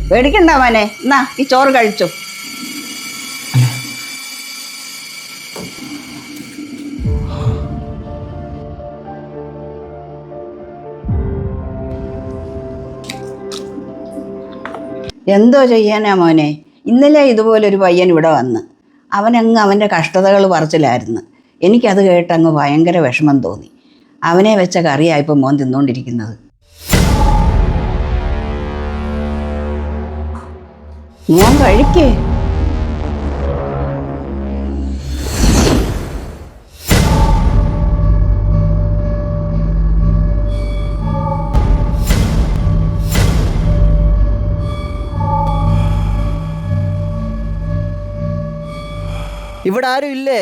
പേടിക്കണ്ട മോനെ, എന്നാ ഈ ചോറ് കഴിച്ചു. എന്തോ ചെയ്യാനാ മോനെ, ഇന്നലെ ഇതുപോലൊരു പയ്യൻ ഇവിടെ വന്ന് അവനങ്ങ് അവൻ്റെ കഷ്ടതകൾ പറച്ചിലായിരുന്നു. എനിക്കത് കേട്ടങ്ങ് ഭയങ്കര വിഷമം തോന്നി. അവനെ വെച്ച കറിയായിപ്പോൾ മോൻ തിന്നുകൊണ്ടിരിക്കുന്നത്. മോൻ കഴിക്കേ. ഇവിടെ ആരും ഇല്ലേ?